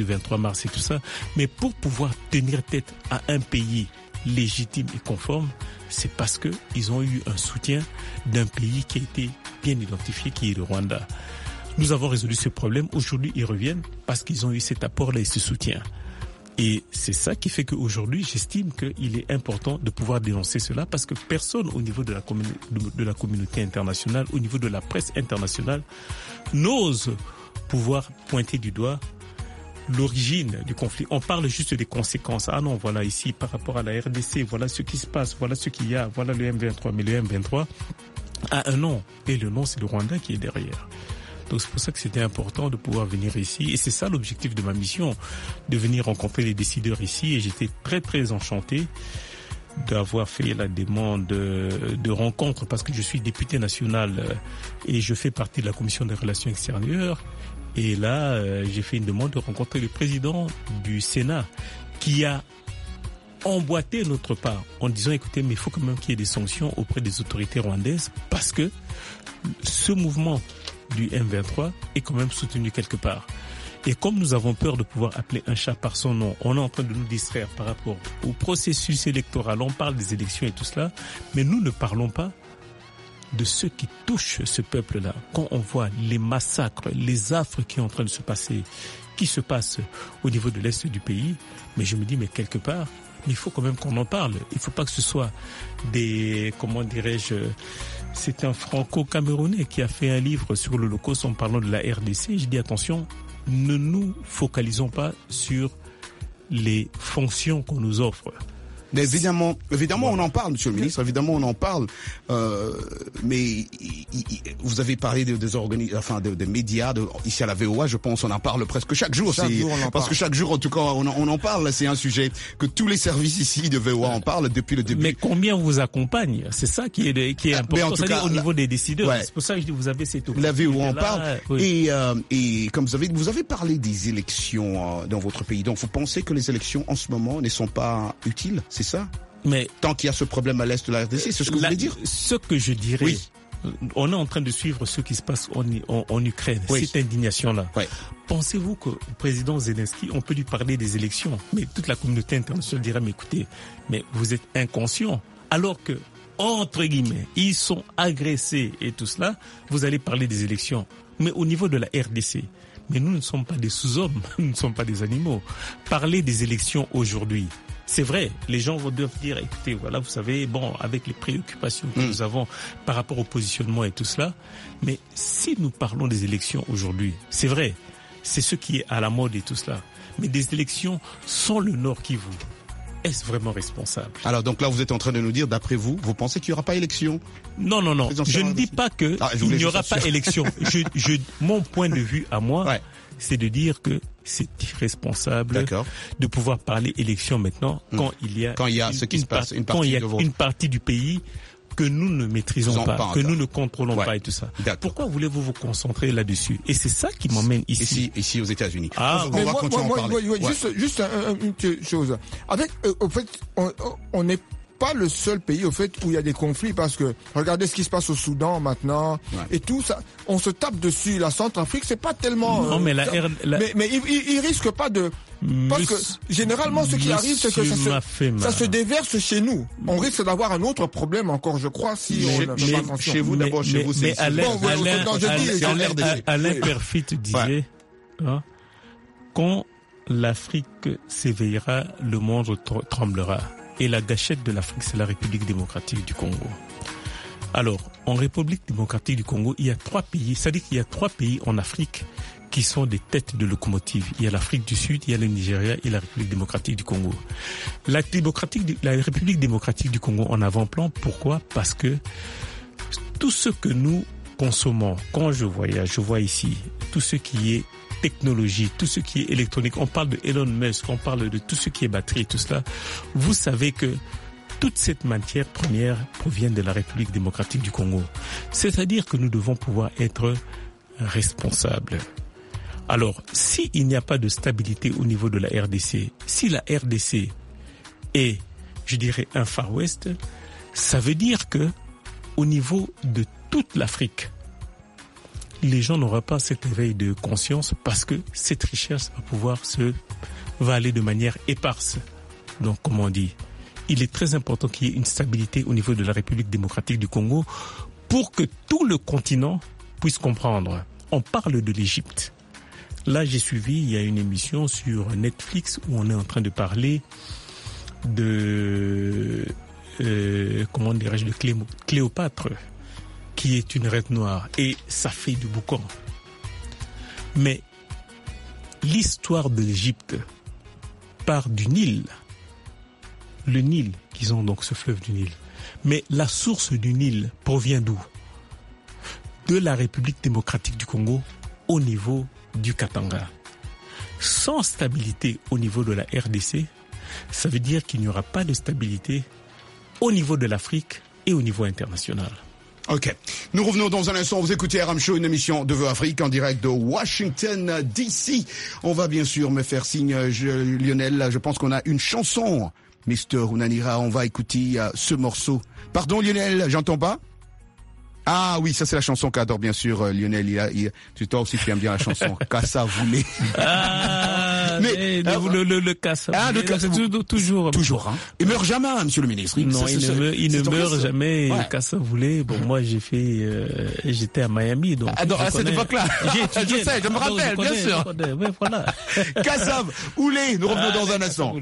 23 mars et tout ça. Mais pour pouvoir tenir tête à un pays légitime et conforme, c'est parce que ils ont eu un soutien d'un pays qui a été bien identifié, qui est le Rwanda. Nous avons résolu ce problème. Aujourd'hui, ils reviennent parce qu'ils ont eu cet apport-là et ce soutien. Et c'est ça qui fait qu'aujourd'hui, j'estime qu'il est important de pouvoir dénoncer cela parce que personne au niveau de la communauté internationale, au niveau de la presse internationale, n'ose pouvoir pointer du doigt l'origine du conflit. On parle juste des conséquences. Ah non, voilà ici, par rapport à la RDC, voilà ce qui se passe, voilà ce qu'il y a, voilà le M23. Mais le M23 a un nom. Et le nom, c'est le Rwanda qui est derrière. Donc c'est pour ça que c'était important de pouvoir venir ici. Et c'est ça l'objectif de ma mission, de venir rencontrer les décideurs ici. Et j'étais très très enchanté d'avoir fait la demande de rencontre parce que je suis député national et je fais partie de la commission des relations extérieures. Et là, j'ai fait une demande de rencontrer le président du Sénat qui a emboîté notre part en disant écoutez, mais il faut quand même qu'il y ait des sanctions auprès des autorités rwandaises parce que ce mouvement du M23 est quand même soutenu quelque part. Et comme nous avons peur de pouvoir appeler un chat par son nom, on est en train de nous distraire par rapport au processus électoral. On parle des élections et tout cela, mais nous ne parlons pas de ce qui touche ce peuple-là. Quand on voit les massacres, les affres qui sont en train de se passer, qui se passent au niveau de l'Est du pays, mais je me dis, mais quelque part, il faut quand même qu'on en parle. Il ne faut pas que ce soit des, comment dirais-je, c'est un franco-camerounais qui a fait un livre sur l'Holocauste en parlant de la RDC. Je dis attention, ne nous focalisons pas sur les fonctions qu'on nous offre. Mais évidemment, on en parle, Monsieur le Ministre. Évidemment, on en parle. Mais vous avez parlé des médias, ici à la VOA. Je pense, on en parle presque chaque jour. Parce que chaque jour, en tout cas, on en parle. C'est un sujet que tous les services ici de VOA en parlent depuis le début. Mais combien vous accompagne? C'est ça qui est important. C'est-à-dire au niveau des décideurs. Ouais. C'est pour ça que je dis, vous avez cette opportunité. La VOA en parle. Oui. Et comme vous avez parlé des élections dans votre pays. Donc, vous pensez que les élections en ce moment ne sont pas utiles? C'est ça? Mais tant qu'il y a ce problème à l'est de la RDC, c'est ce que vous voulez dire? Ce que je dirais, oui. On est en train de suivre ce qui se passe en Ukraine, oui. Cette indignation-là. Oui. Pensez-vous qu'au président Zelensky, on peut lui parler des élections, mais toute la communauté internationale dirait, mais écoutez, mais vous êtes inconscient, alors que, entre guillemets, ils sont agressés et tout cela, vous allez parler des élections. Mais au niveau de la RDC, mais nous ne sommes pas des sous-hommes, nous ne sommes pas des animaux. Parler des élections aujourd'hui, c'est vrai, les gens doivent dire, écoutez, voilà, vous savez, bon, avec les préoccupations que nous avons par rapport au positionnement et tout cela, mais si nous parlons des élections aujourd'hui, c'est vrai, c'est ce qui est à la mode et tout cela, mais des élections sans le Nord Kivu, est-ce vraiment responsable? Alors donc là, vous êtes en train de nous dire, d'après vous, vous pensez qu'il n'y aura pas élection? Non. Je ne dis pas que il n'y aura pas élection. Mon point de vue à moi, ouais. C'est de dire que c'est irresponsable de pouvoir parler élection maintenant quand il y a une partie du pays que nous ne maîtrisons pas, que nous ne contrôlons pas et tout ça. Pourquoi voulez-vous vous concentrer là-dessus? Et c'est ça qui m'emmène ici aux États-Unis. On va continuer à en parler. Juste une petite chose. Au fait, on n'est pas le seul pays au fait où il y a des conflits parce que regardez ce qui se passe au Soudan maintenant et tout ça, on se tape dessus. La Centrafrique, c'est pas tellement. Non, mais mais il risque pas de. Parce que généralement, ce qui arrive, c'est que ça se déverse chez nous. On risque d'avoir un autre problème encore, je crois, si on ne fait pas attention. Chez vous, d'abord, chez vous, c'est. Alain Perfit disait, quand l'Afrique s'éveillera, le monde tremblera. Et la gâchette de l'Afrique, c'est la République démocratique du Congo. Alors, en République démocratique du Congo, il y a 3 pays, c'est-à-dire qu'il y a 3 pays en Afrique qui sont des têtes de locomotive. Il y a l'Afrique du Sud, il y a le Nigeria et la République démocratique du Congo. La République démocratique du Congo en avant-plan, pourquoi? Parce que tout ce que nous consommons, quand je voyage, je vois ici, tout ce qui est technologie, tout ce qui est électronique, on parle de Elon Musk, on parle de tout ce qui est batterie et tout cela, vous savez que toute cette matière première provient de la République démocratique du Congo. C'est-à-dire que nous devons pouvoir être responsables. Alors, s'il n'y a pas de stabilité au niveau de la RDC, si la RDC est, je dirais, un Far West, ça veut dire que au niveau de toute l'Afrique, les gens n'auront pas cet éveil de conscience parce que cette richesse va aller de manière éparse. Donc, comme on dit, il est très important qu'il y ait une stabilité au niveau de la République démocratique du Congo pour que tout le continent puisse comprendre. on parle de l'Égypte. Là, j'ai suivi, il y a une émission sur Netflix où on est en train de parler de Cléopâtre, qui est une reine noire, et ça fait du boucan. Mais l'histoire de l'Égypte part du Nil. Le Nil, qu'ils ont donc ce fleuve du Nil. Mais la source du Nil provient d'où? De la République démocratique du Congo au niveau du Katanga. Sans stabilité au niveau de la RDC, ça veut dire qu'il n'y aura pas de stabilité au niveau de l'Afrique et au niveau international. Ok. Nous revenons dans un instant. Vous écoutez RM Show, une émission de Vœux Afrique en direct de Washington, D.C. On va bien sûr me faire signe, Lionel. Je pense qu'on a une chanson. Mr. Unanira, on va écouter ce morceau. Pardon, Lionel, j'entends pas? Ah oui, ça c'est la chanson qu'adore bien sûr Lionel. Toi aussi tu aimes bien la chanson Kassa Voulé. Ah, mais le Kassa Voulé, toujours. Hein. Il meurt jamais, hein, monsieur le ministre. Non, il ne meurt jamais. Ouais. Kassa Voulé. Bon, moi j'ai fait, j'étais à Miami, donc. Ah, à cette époque-là. Je sais, je me rappelle, bien sûr. Ouais, voilà. Kassa Voulé. Nous revenons dans un instant.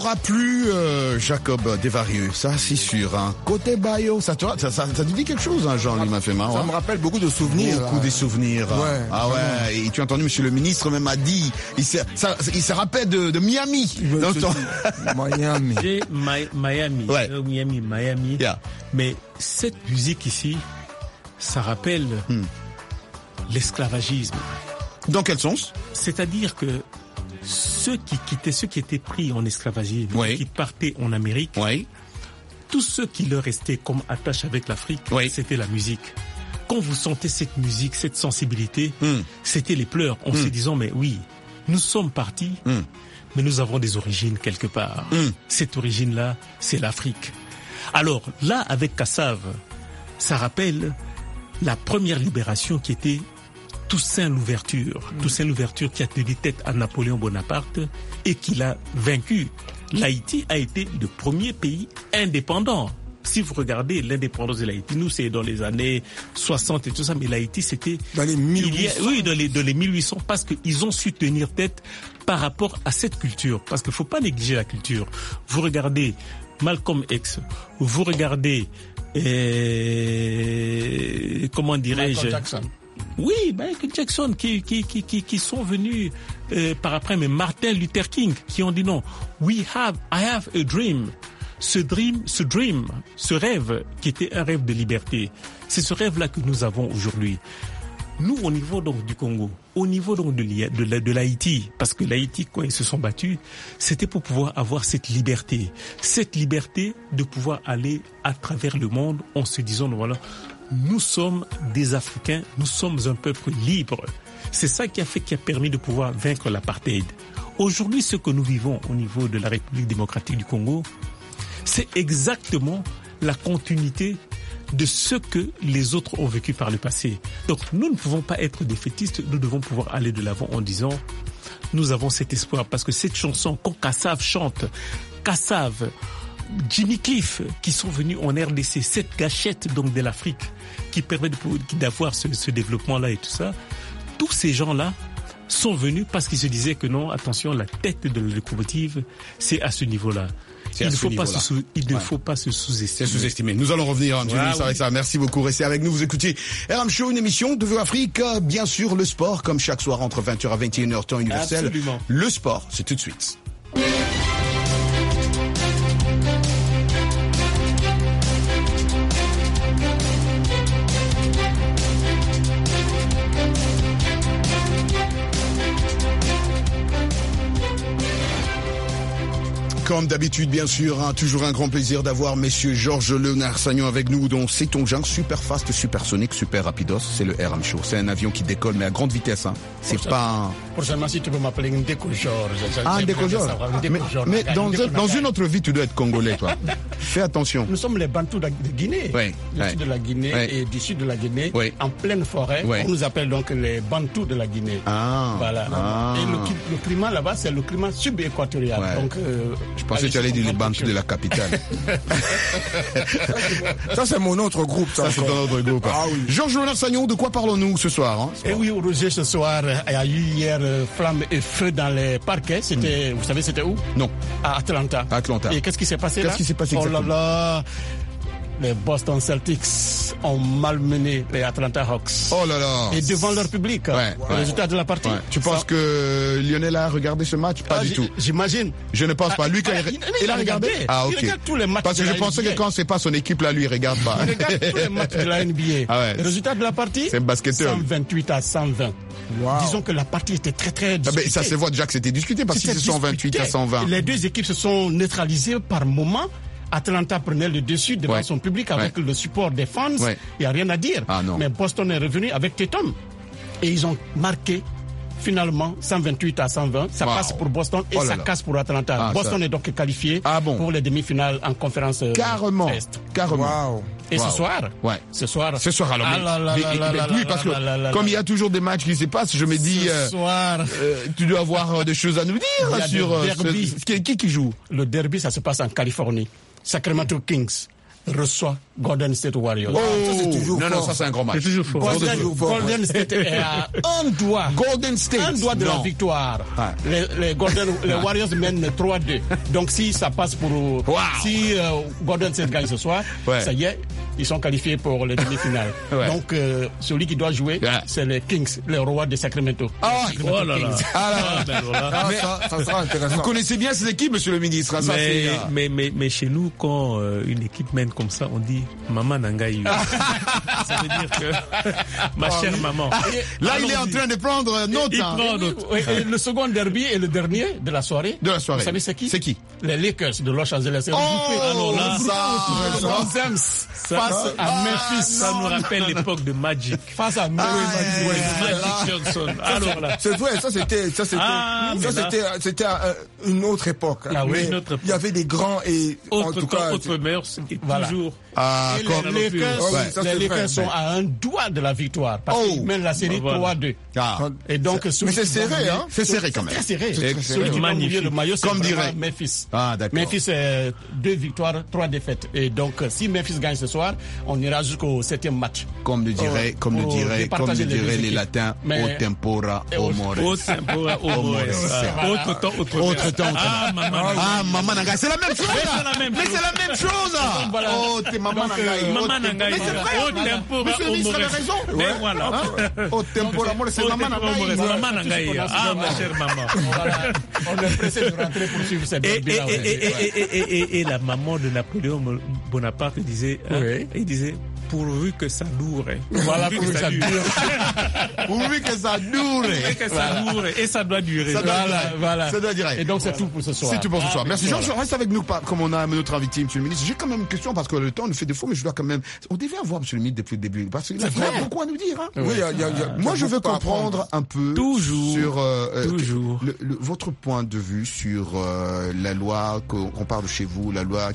sera plus Jacob Desvarieux, ça c'est sûr. Hein. Côté Bayo, ça te dit quelque chose, hein, Jean-Louis Maffema? Ça me rappelle beaucoup de souvenirs. Beaucoup des souvenirs. Ouais, ah ouais. Et tu as entendu, Monsieur le Ministre même a dit, il se rappelle de Miami. Miami. Miami. Ouais. Miami. Yeah. Mais cette musique ici, ça rappelle l'esclavagisme. Dans quel sens? C'est-à-dire que ceux qui étaient pris en esclavagisme, qui partaient en Amérique, tous ceux qui leur restaient comme attache avec l'Afrique, c'était la musique. Quand vous sentez cette musique, cette sensibilité, c'était les pleurs, en se disant, mais oui, nous sommes partis, mais nous avons des origines quelque part. Cette origine-là, c'est l'Afrique. Alors, là, avec Kassav, ça rappelle la première libération qui était Toussaint Louverture. Toussaint Louverture qui a tenu tête à Napoléon Bonaparte et qui l'a vaincu. L'Haïti a été le premier pays indépendant. Si vous regardez l'indépendance de l'Haïti, nous c'est dans les années 60 et tout ça, mais l'Haïti c'était... Dans les 1800. Oui, dans les 1800, parce qu'ils ont su tenir tête par rapport à cette culture. Parce qu'il ne faut pas négliger la culture. Vous regardez Malcolm X, vous regardez... comment dirais-je... Michael Jackson. Oui, Michael Jackson qui sont venus par après, mais Martin Luther King qui ont dit non. I have a dream. Ce rêve qui était un rêve de liberté, c'est ce rêve-là que nous avons aujourd'hui. Nous, au niveau donc du Congo, au niveau donc de l'Haïti, parce que l'Haïti, quand ils se sont battus, c'était pour pouvoir avoir cette liberté de pouvoir aller à travers le monde en se disant voilà. Nous sommes des Africains, nous sommes un peuple libre. C'est ça qui a permis de pouvoir vaincre l'apartheid. Aujourd'hui, ce que nous vivons au niveau de la République démocratique du Congo, c'est exactement la continuité de ce que les autres ont vécu par le passé. Donc, nous ne pouvons pas être défaitistes, nous devons pouvoir aller de l'avant en disant, nous avons cet espoir, parce que cette chanson, quand Kassav chante, Kassav, Jimmy Cliff, qui sont venus en RDC, cette gâchette donc de l'Afrique, qui permet d'avoir ce développement-là et tout ça, tous ces gens-là sont venus parce qu'ils se disaient que non, attention, la tête de la locomotive, c'est à ce niveau-là. Il ne faut pas se sous-estimer. Nous allons revenir avec ça. Merci beaucoup. Restez avec nous. Vous écoutez RM Show, une émission de Vue Afrique. Bien sûr, le sport, comme chaque soir entre 20h et 21h, temps universel. Absolument. Le sport, c'est tout de suite. Comme d'habitude, bien sûr, toujours un grand plaisir d'avoir Monsieur Georges Léonard Sagnon avec nous, dont c'est ton genre super fast, super sonique, super rapidos. C'est le RM Show. C'est un avion qui décolle, mais à grande vitesse. C'est pas... Prochainement, si tu peux m'appeler un déco-Georges. Un déco-Georges. Mais dans une autre vie, tu dois être congolais, toi. Fais attention. Nous sommes les Bantous de Guinée. Du sud de la Guinée et du sud de la Guinée, en pleine forêt. On nous appelle donc les Bantous de la Guinée. Voilà. Et le climat là-bas, c'est le climat subéquatorial. Donc, je pensais que tu allais dire les Bantous de la capitale. Ça, c'est mon autre groupe. Ça, c'est ton autre groupe. Ah, oui. Georges Léonard Sagnon, de quoi parlons-nous ce soir? Eh oui, Roger, ce soir, il y a eu hier flamme et feu dans les parquets. C'était, vous savez, c'était où? Non. À Atlanta. Et qu'est-ce qui s'est passé là? Qu'est-ce qui s'est passé exactement? Oh là là. Les Boston Celtics ont malmené les Atlanta Hawks. Oh là là. Et devant leur public. Le résultat de la partie. Tu penses que Lionel a regardé ce match? Pas du tout. J'imagine. Je ne pense pas. Lui, quand il a regardé. Il regarde tous les matchs. Parce que je pensais que quand c'est pas son équipe là, lui, il regarde pas. Il regarde tous les matchs de la NBA. Le résultat de la partie? C'est un basketteur. 128 à 120. Wow. Disons que la partie était très très disputée. Ça se voit déjà que c'était discuté parce que c'est 128 à 120. Les deux équipes se sont neutralisées par moments. Atlanta prenait le dessus devant son public avec le support des fans. Il n'y a rien à dire. Mais Boston est revenu avec Tatum. Et ils ont marqué finalement 128 à 120. Ça passe pour Boston et ça casse pour Atlanta. Boston est donc qualifié pour les demi-finales en conférence Carrément. Est. Carrément. Et ce soir Ce soir, alors. Oui, parce que comme il y a toujours des matchs qui se passent, je me dis, ce soir, tu dois avoir des choses à nous dire sur qui joue. Le derby, ça se passe en Californie. Sacramento Kings reçoit Golden State Warriors. Oh, ça, c'est toujours fort. Non, ça c'est un grand match. C'est toujours fort. Golden State est à un doigt. Golden State. Un doigt de la victoire. Ah. Les Warriors mènent 3-2. Donc si ça passe pour... Si Golden State gagne ce soir, ça y est, ils sont qualifiés pour les demi-finales. Donc celui qui doit jouer, c'est les Kings, les rois de Sacramento. Oh là là. Ça sera intéressant. Vous connaissez bien ces équipes, monsieur le ministre. Mais chez nous, quand une équipe mène comme ça, on dit Maman Nangaï. Ça veut dire que ma chère maman. Là, il est en train de prendre note. Et le second derby est le dernier de la soirée. Vous savez c'est qui? C'est qui? Les Lakers de Los Angeles. Alors là, face à Memphis. Ça nous rappelle l'époque de Magic. Face à Magic Johnson. Alors là. C'est vrai, ça c'était une autre époque. Il y avait des grands et en tout cas autre mœurs et toujours. Les Lakers sont à un doigt de la victoire parce qu'ils mènent la série 3-2. Et donc mais c'est serré, hein? C'est serré quand même. Très serré. Celui qui va mouiller le maillot, c'est Memphis. Memphis, 2 victoires, 3 défaites. Et donc, si Memphis gagne ce soir, on ira jusqu'au 7e match. Comme le diraient les Latins, au tempora, au more. Au tempora, au more. Autre temps. Maman Nangaï. C'est la même chose. Mais c'est la même chose. Oh, t'es Maman Nangaï. Mais c'est vrai. Au tempora, au more. avez raison. Mais voilà. Au tempora, c'est Maman Nangaï. Maman Nangaï. Ma chère maman. On est pressé de rentrer pour suivre cette derby-là. Et la maman de Napoléon Bonaparte disait, il disait, pourvu que ça dure. Voilà, pourvu que ça dure. Pourvu que ça dure. Et ça doit durer. Voilà. Ça doit durer. Et donc, c'est tout pour ce soir. C'est tout pour ce soir. Merci. Jean, reste avec nous, comme on a notre invité, monsieur le ministre. J'ai quand même une question parce que le temps nous fait défaut, mais je dois quand même, on devait avoir monsieur le ministre depuis le début. Parce qu'il a beaucoup à nous dire, hein. Oui, moi, je veux comprendre un peu. Toujours. Sur, votre point de vue sur, la loi qu'on parle chez vous, la loi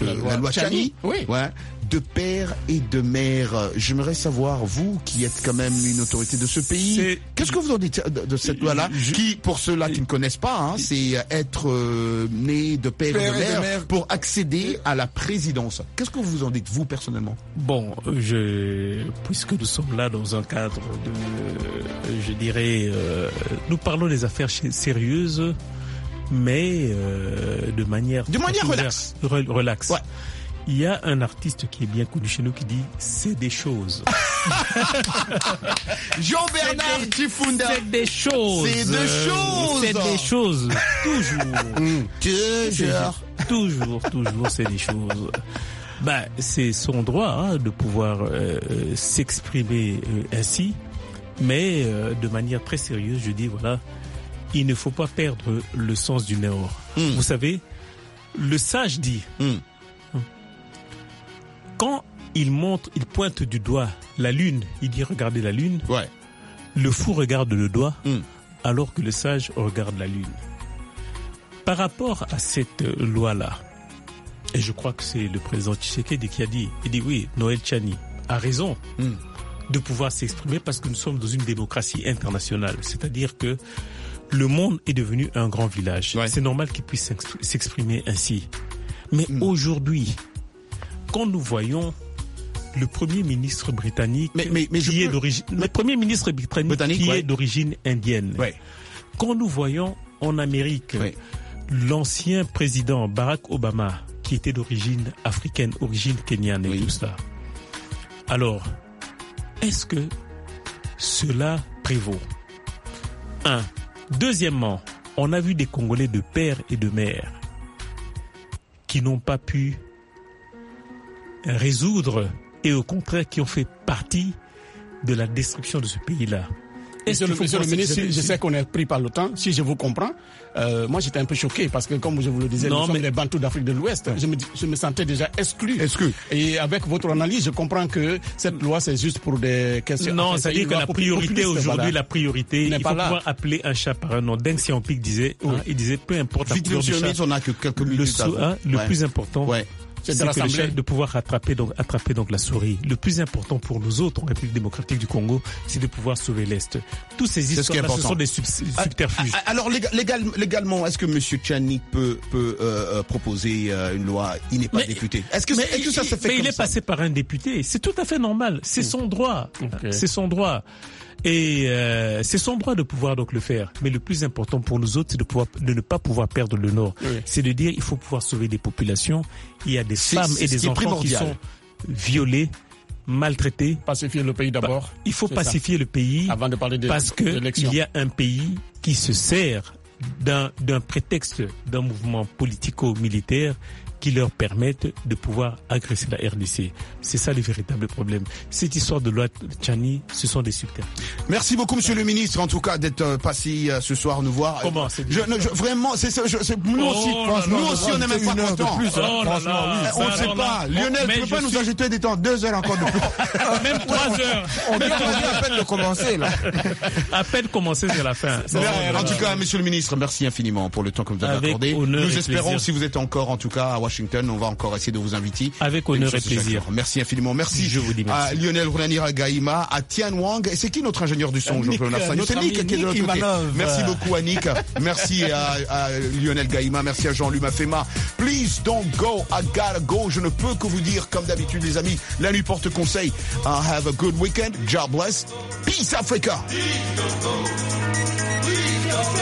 la loi Tchani. Oui. Ouais. De père et de mère. J'aimerais savoir, vous qui êtes quand même une autorité de ce pays, qu'est-ce que vous en dites de cette loi-là qui, pour ceux-là qui ne connaissent pas, hein, c'est être né de père et de mère pour accéder à la présidence. Qu'est-ce que vous en dites, vous, personnellement? Bon, puisque nous sommes là dans un cadre de, je dirais, nous parlons des affaires sérieuses, mais de manière relax. Relax. Ouais. Il y a un artiste qui est bien connu chez nous qui dit « c'est des choses ». Jean-Bernard Chifunda. C'est des choses. C'est des choses. C'est des choses. Toujours, c'est des choses. C'est son droit de pouvoir s'exprimer ainsi, mais de manière très sérieuse, je dis voilà, il ne faut pas perdre le sens du nord. Vous savez, le sage dit... Quand il pointe du doigt la lune, il dit regardez la lune. Ouais. Le fou regarde le doigt, alors que le sage regarde la lune. Par rapport à cette loi-là, et je crois que c'est le président Tshisekedi qui a dit, il dit oui, Noël Tchani a raison de pouvoir s'exprimer parce que nous sommes dans une démocratie internationale. C'est-à-dire que le monde est devenu un grand village. Ouais. C'est normal qu'il puisse s'exprimer ainsi. Mais aujourd'hui, quand nous voyons le Premier ministre britannique qui est d'origine indienne, quand nous voyons en Amérique l'ancien président Barack Obama qui était d'origine africaine, origine kenyane et tout cela, alors est-ce que cela prévaut? Deuxièmement, on a vu des Congolais de père et de mère qui n'ont pas pu résoudre et au contraire qui ont fait partie de la destruction de ce pays-là. Monsieur le ministre, je sais qu'on est pris par le temps. Si je vous comprends, moi j'étais un peu choqué parce que comme je vous le disais, nous sommes les Bantous d'Afrique de l'Ouest. Je me sentais déjà exclu. Et avec votre analyse, je comprends que cette loi c'est juste pour des questions. Non, c'est-à-dire que la priorité aujourd'hui, la priorité, il faut pouvoir appeler un chat par un nom. Deng Xiaoping disait, il disait peu importe la couleur du chat. On n'a que quelques minutes. Le plus important, C'est de l'Assemblée. De pouvoir attraper donc la souris. Le plus important pour nous autres en République démocratique du Congo, c'est de pouvoir sauver l'Est. Tous ces histoires-là, ce sont des subterfuges. Alors légalement, est-ce que M. Tchani peut proposer une loi? Il n'est pas député. Est-ce que ça se fait? Mais il est passé par un député. C'est tout à fait normal. C'est son droit. Okay. C'est son droit. Et c'est son droit de pouvoir donc le faire. Mais le plus important pour nous autres, c'est de ne pas pouvoir perdre le Nord. Oui. C'est de dire il faut pouvoir sauver des populations. Il y a des femmes et des enfants qui sont violés, maltraités. Pacifier le pays d'abord. Il faut pacifier le pays avant de parler parce que il y a un pays qui se sert d'un prétexte d'un mouvement politico-militaire qui leur permettent de pouvoir agresser la RDC. C'est ça le véritable problème. Cette histoire de loi Tchani, ce sont des subterfuges. Merci beaucoup, monsieur le ministre, en tout cas, d'être passé ce soir nous voir. Comment vraiment, c'est nous aussi, on n'est même pas contents. On ne sait pas. Lionel, tu ne peux pas nous ajouter des temps, 2 heures encore de plus. Même 3 heures. On vient à peine de commencer, là. À peine commencé, c'est la fin. En tout cas, monsieur le ministre, merci infiniment pour le temps que vous avez accordé. Nous espérons, si vous êtes encore, en tout cas, à Washington, on va encore essayer de vous inviter. Avec honneur et plaisir. Merci infiniment. Merci. Je vous dis merci. À Lionel Runanira Gaïma, à Tian Wang. Et c'est qui notre ingénieur du son, Jean-Claude Lafayette? C'est Nick qui est de l'autre côté. Merci beaucoup à Nick. Merci à Lionel Gaïma. Merci à Jean-Luc Mafema. Please don't go. I gotta go. Je ne peux que vous dire, comme d'habitude, les amis, la nuit porte conseil. Have a good weekend. God bless. Peace Africa. Please don't go. Please don't go.